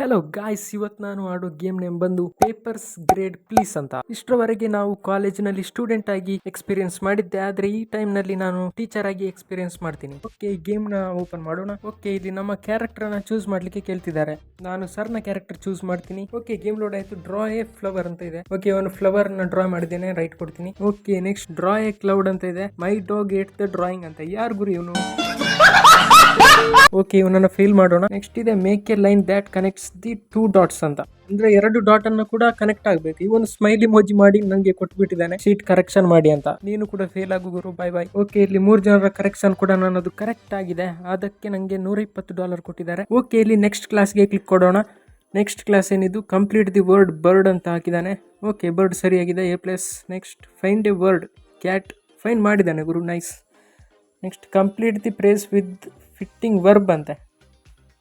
Hello guys, ಇವತ್ತು ನಾನು ಆಡೋ ಗೇಮ್ ನೇಮ್ ಬಂದು ಪೇಪರ್ಸ್ ಗ್ರೇಡ್ ಪ್ಲೀಸ್ ಅಂತ. ಇಷ್ಟರವರೆಗೆ ನಾವು ಕಾಲೇಜಿನಲ್ಲಿ ಸ್ಟೂಡೆಂಟ್ ಆಗಿ ಎಕ್ಸ್ಪೀರಿಯನ್ಸ್ ಮಾಡಿದ್ದೆ, ಆದ್ರೆ ಈ ಟೈಮ್ ನಲ್ಲಿ ನಾನು ಟೀಚರ್ ಆಗಿ ಎಕ್ಸ್ಪೀರಿಯನ್ಸ್ ಮಾಡ್ತೀನಿ. ಓಕೆ, ಈ ಗೇಮ್ ನ ಓಪನ್ ಮಾಡೋಣ. ಓಕೆ, ಇಲ್ಲಿ ನಮ್ಮ ಕ್ಯಾರೆಕ್ಟರ್ ನ ಚೂಸ್ ಮಾಡ್ಲಿಕ್ಕೆ ಕೇಳ್ತಿದ್ದಾರೆ. ನಾನು ಸರ್ ನ ಕ್ಯಾರೆಕ್ಟರ್ ಚೂಸ್ ಮಾಡ್ತೀನಿ. ಓಕೆ, ಗೇಮ್ ಲೋಡ್ ಆಯ್ತು. ಡ್ರಾ ಎ ಫ್ಲವರ್ ಅಂತ ಇದೆ. ಓಕೆ, ಒಂದು ಫ್ಲವರ್ ನ ಡ್ರಾ ಮಾಡಿದ್ದೇನೆ, ರೈಟ್ ಕೊಡ್ತೀನಿ. Okay, next draw A cloud ಅಂತ ಇದೆ. ಮೈ ಡಾಗ್ ಏಟ್ ದ ಡ್ರಾಯಿಂಗ್ ಅಂತ. ಯಾರು ಗುರು ಇವನು? ಓಕೆ, ಇವನನ್ನ ಫೇಲ್ ಮಾಡೋಣ. ನೆಕ್ಸ್ಟ್ ಇದೆ make A line that connects the 2 dots ಅಂತ. ಅಂದ್ರೆ 2 ಡಾಟ್ ಅನ್ನು ಕೂಡ ಕನೆಕ್ಟ್ ಆಗ್ಬೇಕು. ಇವನು ಸ್ಮೈಲಿ ಮೋಜಿ ಮಾಡಿ ನಂಗೆ ಕೊಟ್ಬಿಟ್ಟಿದ್ದಾನೆ ಶೀಟ್ ಕರೆಕ್ಷನ್ ಮಾಡಿ ಅಂತ. ನೀನು ಕೂಡ ಫೇಲ್ ಆಗು ಗುರು, ಬೈ ಬೈ. ಓಕೆ, ಇಲ್ಲಿ 3 ಜನರ ಕರೆಕ್ಷನ್ ಕೂಡ ನನ್ನದು ಕರೆಕ್ಟ್ ಆಗಿದೆ. ಅದಕ್ಕೆ ನಂಗೆ $120 ಕೊಟ್ಟಿದ್ದಾರೆ. ಓಕೆ, ಇಲ್ಲಿ ನೆಕ್ಸ್ಟ್ ಕ್ಲಾಸ್ಗೆ ಕ್ಲಿಕ್ ಕೊಡೋಣ. ನೆಕ್ಸ್ಟ್ ಕ್ಲಾಸ್ ಏನಿದು? ಕಂಪ್ಲೀಟ್ ದಿ ವರ್ಡ್ ಬರ್ಡ್ ಅಂತ ಹಾಕಿದ್ದಾನೆ. ಓಕೆ, ಬರ್ಡ್ ಸರಿಯಾಗಿದೆ, A+. Next find a word cat. Find ಮಾಡಿದ್ದಾನೆ ಗುರು, nice. Next complete the phrase with fitting verb ಅಂತೆ.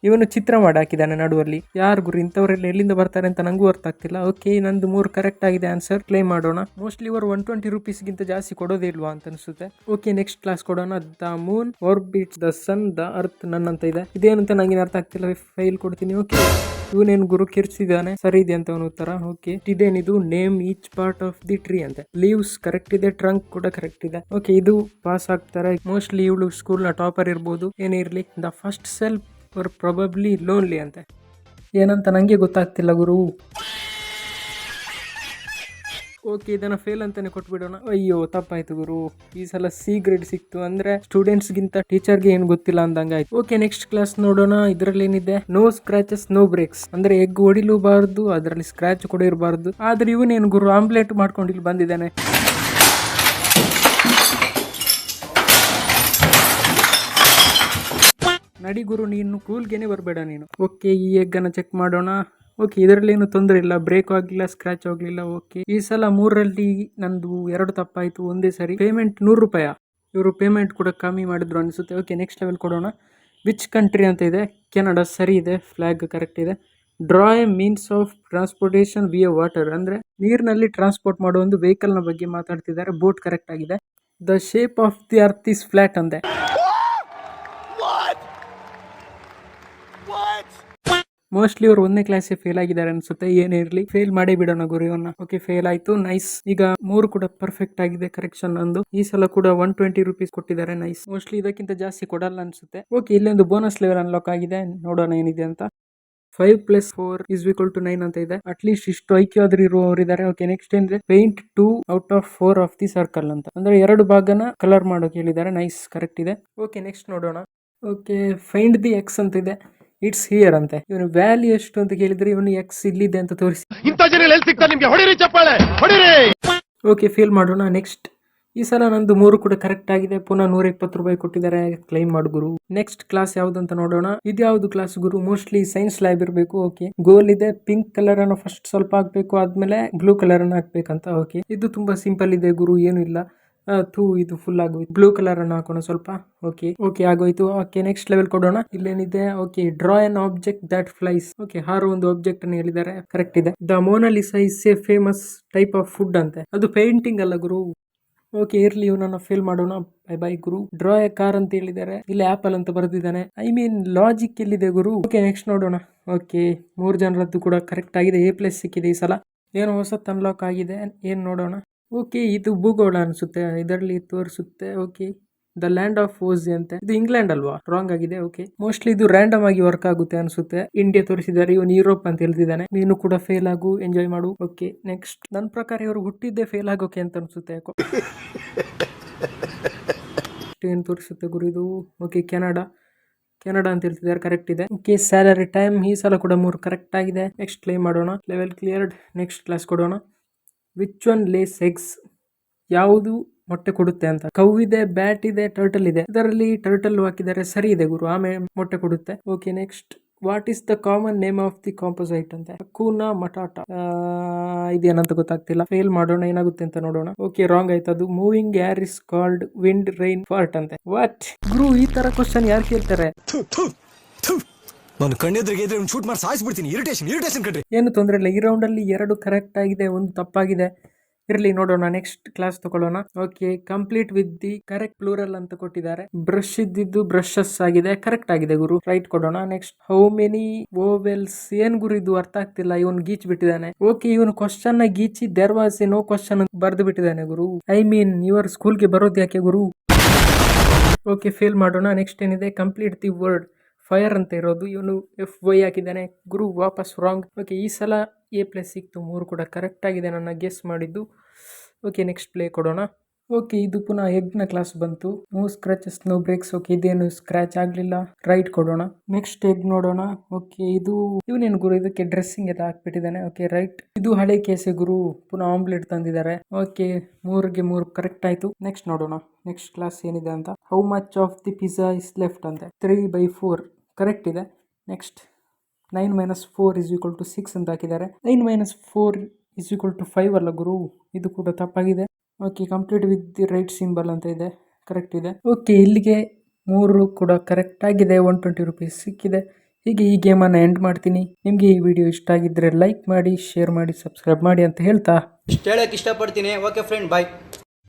ಇವನು ಚಿತ್ರ ಮಾಡಿ ಹಾಕಿದ್ದಾನೆ ನಡುವಲ್ಲಿ. ಯಾರು ಗುರು ಇಂಥವರೆಲ್ಲ ಎಲ್ಲಿಂದ ಬರ್ತಾರೆ ಅಂತ ನಂಗೂ ಅರ್ಥ ಆಗ್ತಿಲ್ಲ. ಓಕೆ, ನಂದು 3 ಕರೆಕ್ಟ್ ಆಗಿದೆ ಆನ್ಸರ್. ಕ್ಲೈಮ್ ಮಾಡೋಣ. ಮೋಸ್ಟ್ಲಿ ಇವರು $120 ಜಾಸ್ತಿ ಕೊಡೋದೇ ಇಲ್ವಾ ಅಂತ ಅನ್ಸುತ್ತೆ. ಓಕೆ, ನೆಕ್ಸ್ಟ್ ಕ್ಲಾಸ್ ಕೊಡೋಣ. The moon orbits the sun the earth none ಅಂತ ಇದೆ. ಇದೇನಂತ ನಂಗೆ ಅರ್ಥ ಆಗ್ತಿಲ್ಲ. ಫೈಲ್ ಕೊಡ್ತೀನಿ. ಓಕೆ, ಇವನೇನು ಗುರು ಕಿರ್ಚಿದಾನೆ. ಸರಿ ಇದೆ ಅಂತ ಅವನ ಉತ್ತರ. ಓಕೆ, ಇದೇನಿದು? Name each part of the tree ಅಂತೆ. ಲೀವ್ಸ್ ಕರೆಕ್ಟ್ ಇದೆ, ಟ್ರಂಕ್ ಕೂಡ ಕರೆಕ್ಟ್ ಇದೆ. ಓಕೆ, ಇದು ಪಾಸ್ ಆಗ್ತಾರೆ. ಮೋಸ್ಟ್ಲಿ ಇವಳು ಸ್ಕೂಲ್ ನ ಟಾಪರ್ ಇರ್ಬೋದು. ಏನೇ ಇರ್ಲಿ, the first self var probably lonely ಅಂತೆ. ಏನಂತ ನಂಗೆ ಗೊತ್ತಾಗ್ತಿಲ್ಲ ಗುರು. ಓಕೆ, ಇದನ್ನ ಫೇಲ್ ಅಂತಾನೆ ಕೊಟ್ಬಿಡೋಣ. ಅಯ್ಯೋ, ತಪ್ಪಾಯ್ತು ಗುರು. ಈ ಸಲ C ಗ್ರೇಡ್ ಸಿಕ್ತು. ಅಂದ್ರೆ ಸ್ಟೂಡೆಂಟ್ಸ್ ಗಿಂತ ಟೀಚರ್ಗೆ ಏನ್ ಗೊತ್ತಿಲ್ಲ ಅಂದಂಗಾಯ್ತು. ಓಕೆ, ನೆಕ್ಸ್ಟ್ ಕ್ಲಾಸ್ ನೋಡೋಣ. ಇದ್ರಲ್ಲಿ ಏನಿದೆ? No scratches no breaks. ಅಂದ್ರೆ ಎಗ್ ಹೊಡಿಲೂಬಾರ್ದು, ಅದರಲ್ಲಿ ಸ್ಕ್ರಾಚ್ ಕೂಡ ಇರಬಾರ್ದು. ಆದ್ರೆ ಇವನೇನು ಗುರು ಆಮ್ಲೆಟ್ ಮಾಡ್ಕೊಂಡು ಇಲ್ಲಿ ಬಂದಿದ್ದಾನೆ. ನಡಿ ಗುರು, ನೀನು ಕೂಲ್ಗೆನೆ ಬರಬೇಡ ನೀನು. ಓಕೆ, ಈ ಎಗ್ ಅನ್ನ ಚೆಕ್ ಮಾಡೋಣ. ಓಕೆ, ಇದರಲ್ಲಿ ಏನು ತೊಂದರೆ ಇಲ್ಲ, ಬ್ರೇಕ್ ಆಗಲಿಲ್ಲ, ಸ್ಕ್ರಾಚ್ ಆಗಲಿಲ್ಲ. ಓಕೆ, ಈ ಸಲ 3ರಲ್ಲಿ ನಂದು 2 ತಪ್ಪಾಯ್ತು ಒಂದೇ ಸರಿ. ಪೇಮೆಂಟ್ $100. ಇವರು ಪೇಮೆಂಟ್ ಕೂಡ ಕಮ್ಮಿ ಮಾಡಿದ್ರು ಅನಿಸುತ್ತೆ. ಓಕೆ, ನೆಕ್ಸ್ಟ್ ಲೆವೆಲ್ ಕೊಡೋಣ. ವಿಚ್ ಕಂಟ್ರಿ ಅಂತ ಇದೆ? ಕೆನಡಾ. ಸರಿ ಇದೆ, ಫ್ಲಾಗ್ ಕರೆಕ್ಟ್ ಇದೆ. Draw A means of transportation ವಿಯಾ water. ಅಂದ್ರೆ ನೀರಿನಲ್ಲಿ ಟ್ರಾನ್ಸ್ಪೋರ್ಟ್ ಮಾಡೋ ಒಂದು ವೆಹಿಕಲ್ ನ ಬಗ್ಗೆ ಮಾತಾಡ್ತಿದ್ದಾರೆ. ಬೋಟ್ ಕರೆಕ್ಟ್ ಆಗಿದೆ. The shape of the earth is flat ಅಂದೆ. ಮೋಸ್ಟ್ಲಿ ಅವರು 1ನೇ ಕ್ಲಾಸ್ ಫೇಲ್ ಆಗಿದ್ದಾರೆ ಅನ್ಸುತ್ತೆ. ಏನೇ ಇರ್ಲಿ, ಫೇಲ್ ಮಾಡೇ ಬಿಡೋಣ ಗುರು ಇವನ್ನ. ಓಕೆ, ಫೇಲ್ ಆಯ್ತು, ನೈಸ್. ಈಗ 3 ಕೂಡ ಪರ್ಫೆಕ್ಟ್ ಆಗಿದೆ. ಕರೆಕ್ಷನ್ ನಂದು. ಈ ಸಲ ಕೂಡ $120 ಕೊಟ್ಟಿದ್ದಾರೆ. ನೈಸ್. ಮೋಸ್ಟ್ಲಿ ಇದಕ್ಕಿಂತ ಜಾಸ್ತಿ ಕೊಡಲ್ಲ ಅನ್ಸುತ್ತೆ. ಓಕೆ, ಇಲ್ಲೊಂದು ಬೋನಸ್ ಲೆವೆಲ್ ಅನ್ಲಾಕ್ ಆಗಿದೆ. ನೋಡೋಣ ಏನಿದೆ ಅಂತ. 5 + 4 = 9 ಅಂತ ಇದೆ. ಅಟ್ಲೀಸ್ಟ್ ಇಷ್ಟು ಐಕ್ಯ ಆದ್ರೂ ಇರುವವರಿದ್ದಾರೆ. ಓಕೆ, ನೆಕ್ಸ್ಟ್ ಏನಿದೆ? Paint 2 out of 4 of the circle ಅಂತ. ಅಂದ್ರೆ 2 ಭಾಗನ ಕಲರ್ ಮಾಡೋಕೆ ಹೇಳಿದ್ದಾರೆ. ನೈಸ್, ಕರೆಕ್ಟ್ ಇದೆ. ಓಕೆ, ನೆಕ್ಸ್ಟ್ ನೋಡೋಣ. ಓಕೆ, ಫೈಂಡ್ ದಿ ಎಕ್ಸ್ ಅಂತ ಇದೆ. ಇಟ್ಸ್ ಹಿಯರ್ ಅಂತೆ. ಇವನು ವ್ಯಾಲ್ಯೂ ಎಷ್ಟು ಅಂತ ಕೇಳಿದ್ರೆ ಇವನು ಎಕ್ಸ್ ಇಲ್ಲಿದೆ ಅಂತ ತೋರಿಸಿ. ಓಕೆ, ಫೇಲ್ ಮಾಡೋಣ. ನೆಕ್ಸ್ಟ್. ಈ ಸಲ ನಂದು 3 ಕೂಡ ಕರೆಕ್ಟ್ ಆಗಿದೆ. ಪುನಃ $120 ಕೊಟ್ಟಿದ್ದಾರೆ. ಕ್ಲೈಮ್ ಮಾಡು ಗುರು. ನೆಕ್ಸ್ಟ್ ಕ್ಲಾಸ್ ಯಾವ್ದಂತ ನೋಡೋಣ. ಇದ್ಯಾವ್ದು ಕ್ಲಾಸ್ ಗುರು? ಮೋಸ್ಟ್ಲಿ ಸೈನ್ಸ್ ಲ್ಯಾಬ್ ಇರಬೇಕು. ಓಕೆ, ಗೋಲ್ ಇದೆ. ಪಿಂಕ್ ಕಲರ್ ಅನ್ನು ಫಸ್ಟ್ ಸ್ವಲ್ಪ ಹಾಕ್ಬೇಕು, ಆದ್ಮೇಲೆ ಬ್ಲೂ ಕಲರ್ ಅನ್ನು ಹಾಕ್ಬೇಕಂತ. ಓಕೆ, ಇದು ತುಂಬಾ ಸಿಂಪಲ್ ಇದೆ ಗುರು, ಏನು ಇಲ್ಲ. ಇದು ಫುಲ್ ಆಗೋಯ್ತು. ಬ್ಲೂ ಕಲರ್ ಅನ್ನು ಹಾಕೋಣ ಸ್ವಲ್ಪ. ಓಕೆ ಆಗೋಯ್ತು. ಓಕೆ, ನೆಕ್ಸ್ಟ್ ಲೆವೆಲ್ ಕೊಡೋಣ. ಇಲ್ಲೇನಿದೆ? Okay, draw an object that flies. Okay, ಹಾರೋ ಒಂದು ಆಬ್ಜೆಕ್ಟ್ ಅನ್ನು ಹೇಳಿದ್ದಾರೆ. ಕರೆಕ್ಟ್ ಇದೆ. The Mona Lisa is a famous type of food ಅಂತೆ. ಅದು ಪೇಂಟಿಂಗ್ ಅಲ್ಲ ಗುರು. ಓಕೆ, ಇರ್ಲಿ, ಇವನನ್ನ ಫೇಲ್ ಮಾಡೋಣ. Bye bye Guru. Draw A car ಅಂತ ಹೇಳಿದ್ದಾರೆ. ಇಲ್ಲಿ ಆಪಲ್ ಅಂತ ಬರೆದಿದ್ದಾನೆ. ಐ ಮೀನ್ ಲಾಜಿಕ್ ಎಲ್ಲಿದೆ ಗುರು? ಓಕೆ, ನೆಕ್ಸ್ಟ್ ನೋಡೋಣ. ಓಕೆ, 3 ಜನರದ್ದು ಕೂಡ ಕರೆಕ್ಟ್ ಆಗಿದೆ. A+ ಸಿಕ್ಕಿದೆ ಈ ಸಲ. ಏನೋ ಹೊಸತ್ ಅನ್ಲಾಕ್ ಆಗಿದೆ. ಏನ್ ನೋಡೋಣ. ಓಕೆ, ಇದು ಭೂಗೋಳ ಅನ್ಸುತ್ತೆ. ಇದರಲ್ಲಿ ತೋರಿಸುತ್ತೆ. ಓಕೆ, ದ ಲ್ಯಾಂಡ್ ಆಫ್ ಓಸ್ ಅಂತೆ. ಇದು ಇಂಗ್ಲೆಂಡ್ ಅಲ್ವಾ? ರಾಂಗ್ ಆಗಿದೆ. ಓಕೆ, ಮೋಸ್ಟ್ಲಿ ಇದು ರ್ಯಾಂಡಮ್ ಆಗಿ ವರ್ಕ್ ಆಗುತ್ತೆ ಅನ್ಸುತ್ತೆ. ಇಂಡಿಯಾ ತೋರಿಸಿದ್ದಾರೆ, ಇವನು ಯುರೋಪ್ ಅಂತ ಹೇಳ್ತಿದ್ದಾನೆ. ನೀನು ಕೂಡ ಫೇಲ್ ಆಗು, ಎಂಜಾಯ್ ಮಾಡು. Okay, next. ನನ್ನ ಪ್ರಕಾರ ಇವರು ಹುಟ್ಟಿದ್ದೇ ಫೇಲ್ ಆಗೋಕೆ ಅಂತ ಅನ್ಸುತ್ತೆ ಯಾಕೋ. ಏನ್ ತೋರಿಸುತ್ತೆ ಗುರು ಇದು? ಓಕೆ, ಕೆನಡಾ ಅಂತ ಹೇಳ್ತಿದ್ದಾರೆ. ಕರೆಕ್ಟ್ ಇದೆ. Okay, salary time. ಈ ಸಲ ಕೂಡ 3 ಕರೆಕ್ಟ್ ಆಗಿದೆ. ನೆಕ್ಸ್ಟ್ ಕ್ಲೈಮ್ ಮಾಡೋಣ. Level cleared. ನೆಕ್ಸ್ಟ್ ಕ್ಲಾಸ್ ಕೊಡೋಣ. Which one lays eggs? ಯಾವುದು ಮೊಟ್ಟೆ ಕೊಡುತ್ತೆ ಅಂತ. ಕೌ ಇದೆ, ಬ್ಯಾಟ್ ಇದೆ, ಟರ್ಟಲ್ ಇದೆ. ಇದರಲ್ಲಿ ಟರ್ಟಲ್ ಹಾಕಿದ್ದಾರೆ. ಸರಿ ಇದೆ ಗುರು, ಆಮೇಲೆ ಮೊಟ್ಟೆ ಕೊಡುತ್ತೆ. Okay, next. What is the common name of the composite ಅಂತೆ. ಕೂನಾ ಮಟಾಟಾ. ಇದೇನಂತ ಗೊತ್ತಾಗ್ತಿಲ್ಲ. ಫೇಲ್ ಮಾಡೋಣ, ಏನಾಗುತ್ತೆ ಅಂತ ನೋಡೋಣ. ಓಕೆ, ರಾಂಗ್ ಆಯ್ತು. ಅದು moving air is called wind rain fart ಅಂತೆ. ವಾಟ್ ಗುರು, ಈ ತರ ಕ್ವಶನ್ ಯಾರು ಕೇಳ್ತಾರೆ? ನಾನು ಕಣ್ಣೆದ್ರಿಗೆ ಶೂಟ್ ಮಾಡಿ ಸಾಯಿಸ್ಬಿಡ್ತೀನಿ. ಇರಿಟೇಷನ್ ಕಣ್ರಿ. ಏನು ತೊಂದರೆ ಇಲ್ಲ. ಈ ರೌಂಡ್ ಅಲ್ಲಿ 2 ಕರೆಕ್ಟ್ ಆಗಿದೆ, 1 ತಪ್ಪಾಗಿದೆ. ಇರ್ಲಿ ನೋಡೋಣ, ನೆಕ್ಸ್ಟ್ ಕ್ಲಾಸ್ ತಗೊಳ್ಳೋಣ. Okay, complete with the correct plural ಅಂತ ಕೊಟ್ಟಿದ್ದಾರೆ. ಬ್ರಷ್ ಇದ್ದಿದ್ದು ಬ್ರಷಸ್ ಆಗಿದೆ, ಕರೆಕ್ಟ್ ಆಗಿದೆ ಗುರು, ರೈಟ್ ಕೊಡೋಣ. ನೆಕ್ಸ್ಟ್ ಹೌ ಮೆನಿ ಓವೆಲ್ಸ್, ಏನ್ ಗುರು ಇದು ಅರ್ಥ ಆಗ್ತಿಲ್ಲ, ಇವನು ಗೀಚ್ ಬಿಟ್ಟಿದ್ದಾನೆ. ಓಕೆ, ಇವನು ಕ್ವಶನ್ ನ ಗೀಚಿ there was a no question ಬರ್ದು ಬಿಟ್ಟಿದ್ದಾನೆ ಗುರು. ಐ ಮೀನ್ ಇವರು ಸ್ಕೂಲ್ಗೆ ಬರೋದು ಯಾಕೆ ಗುರು? ಓಕೆ, ಫೇಲ್ ಮಾಡೋಣ. ನೆಕ್ಸ್ಟ್ ಏನಿದೆ, ಕಂಪ್ಲೀಟ್ ದಿ ವರ್ಡ್ ಫೈರ್ ಅಂತ ಇರೋದು, ಇವನು FY ಹಾಕಿದ್ದಾನೆ ಗುರು, ವಾಪಸ್ ರಾಂಗ್. ಓಕೆ, ಈ ಸಲ A+ ಸಿಕ್ತು, 3 ಕೂಡ ಕರೆಕ್ಟ್ ಆಗಿದೆ ನನ್ನ ಗೆಸ್ ಮಾಡಿದ್ದು. ಓಕೆ, ನೆಕ್ಸ್ಟ್ ಪ್ಲೇ ಕೊಡೋಣ. ಓಕೆ, ಇದು ಪುನಃ ಎಗ್ನ ಕ್ಲಾಸ್ ಬಂತು. No scratches no breaks. Okay, ಇದೇನು ಸ್ಕ್ರಾಚ್ ಆಗ್ಲಿಲ್ಲ, ರೈಟ್ ಕೊಡೋಣ. ನೆಕ್ಸ್ಟ್ ಎಗ್ ನೋಡೋಣ. ಓಕೆ, ಇವನೇನು ಗುರು, ಇದಕ್ಕೆ ಡ್ರೆಸ್ಸಿಂಗ್ ಎಲ್ಲ ಹಾಕ್ಬಿಟ್ಟಿದ್ದಾನೆ. Okay, right. ಇದು ಹಳೆ ಕೇಸೆ ಗುರು, ಪುನಃ ಆಮ್ಲೆಟ್ ತಂದಿದ್ದಾರೆ. ಓಕೆ, 3ಗೆ 3 ಕರೆಕ್ಟ್ ಆಯ್ತು. ನೆಕ್ಸ್ಟ್ ನೋಡೋಣ, ನೆಕ್ಸ್ಟ್ ಕ್ಲಾಸ್ ಏನಿದೆ ಅಂತ. How much of the pizza is left ಅಂತೆ. 3/4 ಕರೆಕ್ಟ್ ಇದೆ. ನೆಕ್ಸ್ಟ್ 9 - 4 = 6 ಅಂತ ಹಾಕಿದ್ದಾರೆ. 9 - 4 = 5 ಅಲ್ಲ ಗುರು, ಇದು ಕೂಡ ತಪ್ಪಾಗಿದೆ. Okay, complete with the right symbol ಅಂತ ಇದೆ, ಕರೆಕ್ಟ್ ಇದೆ. ಓಕೆ, ಇಲ್ಲಿಗೆ 3 ಕೂಡ ಕರೆಕ್ಟ್ ಆಗಿದೆ. 120 ರೂಪೀಸ್ ಸಿಕ್ಕಿದೆ. ಹೀಗೆ ಈ ಗೇಮನ್ನು ಎಂಡ್ ಮಾಡ್ತೀನಿ. ನಿಮಗೆ ಈ ವಿಡಿಯೋ ಇಷ್ಟ ಆಗಿದ್ದರೆ ಲೈಕ್ ಮಾಡಿ, ಶೇರ್ ಮಾಡಿ, ಸಬ್ಸ್ಕ್ರೈಬ್ ಮಾಡಿ ಅಂತ ಹೇಳ್ತಾ ಇಷ್ಟು ಹೇಳಕ್ಕೆ ಇಷ್ಟಪಡ್ತೀನಿ. ಓಕೆ ಫ್ರೆಂಡ್, ಬಾಯ್.